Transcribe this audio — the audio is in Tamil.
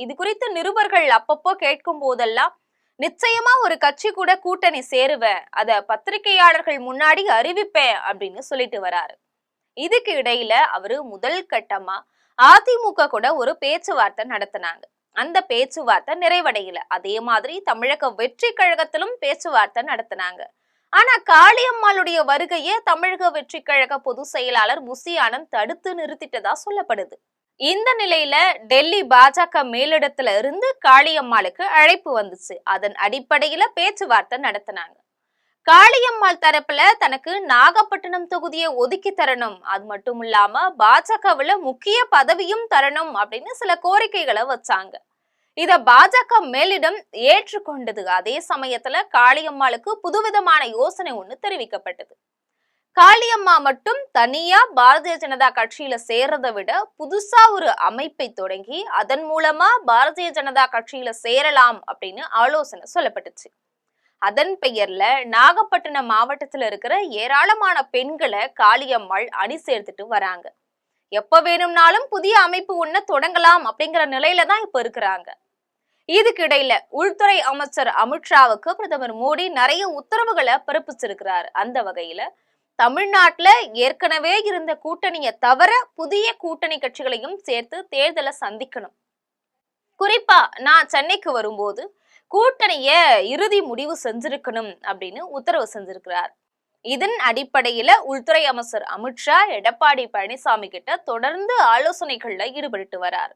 இது குறித்து நிருபர்கள் அப்பப்போ கேட்கும் போதெல்லாம் நிச்சயமா ஒரு கட்சி கூட கூட்டணி சேருவேன், அத பத்திரிகையாளர்கள் முன்னாடி அறிவிப்பேன் அப்படின்னு சொல்லிட்டு வராரு. இதுக்கு இடையில அவரு முதல் கட்டமா அதிமுக கூட ஒரு பேச்சுவார்த்தை நடத்தினாங்க. அந்த பேச்சுவார்த்தை நிறைவடையல. அதே மாதிரி தமிழக வெற்றி கழகத்திலும் பேச்சுவார்த்தை நடத்தினாங்க. ஆனா காளியம்மாளுடைய வருகையை தமிழக வெற்றி கழக பொதுச் செயலாளர் முசி ஆனந்த் தடுத்து நிறுத்திட்டதா சொல்லப்படுது. இந்த நிலையில டெல்லி பாஜக மேலிடத்துல இருந்து காளியம்மாளுக்கு அழைப்பு வந்துச்சு. அதன் அடிப்படையில பேச்சுவார்த்தை நடத்தினாங்க. காளியம்மாள் தரப்புல தனக்கு நாகப்பட்டினம் தொகுதியை ஒதுக்கி தரணும், அது மட்டும் இல்லாம பாஜகவுல முக்கிய பதவியும் தரணும் அப்படின்னு சில கோரிக்கைகளை வச்சாங்க. இத பாஜக மேலிடம் ஏற்றுக்கொண்டது. அதே சமயத்துல காளியம்மாளுக்கு புதுவிதமான யோசனை ஒண்ணு தெரிவிக்கப்பட்டது. காளியம்மா மட்டும் தனியா பாரதிய ஜனதா கட்சியில சேர்றதை விட புதுசா ஒரு அமைப்பை தொடங்கி அதன் மூலமா பாரதிய ஜனதா கட்சியில சேரலாம் அப்படின்னு ஆலோசனை சொல்லப்பட்டுச்சு. அதன் பெயர்ல நாகப்பட்டினம் மாவட்டத்துல இருக்கிற ஏராளமான பெண்களை காளியம்மாள் அணி சேர்த்துட்டு வராங்க. எப்ப வேணும்னாலும் புதிய அமைப்பு ஒண்ணு தொடங்கலாம் அப்படிங்கிற நிலையில தான் இப்ப இருக்கிறாங்க. இதுக்கு இடையில உள்துறை அமைச்சர் அமித்ஷாவுக்கு பிரதமர் மோடி நிறைய உத்தரவுகளை பிறப்பிச்சிருக்கிறார். அந்த வகையில தமிழ்நாட்டுல ஏற்கனவே இருந்த கூட்டணியை தவிர புதிய கூட்டணி கட்சிகளையும் சேர்த்து தேர்தலை சந்திக்கணும். குறிப்பா நான் சென்னைக்கு வரும்போது கூட்டணிய இறுதி முடிவு செஞ்சிருக்கணும் அப்படின்னு உத்தரவு செஞ்சிருக்கிறார். இதன் அடிப்படையில உள்துறை அமைச்சர் அமித்ஷா எடப்பாடி பழனிசாமி கிட்ட தொடர்ந்து ஆலோசனைகள்ல ஈடுபட்டு வரார்.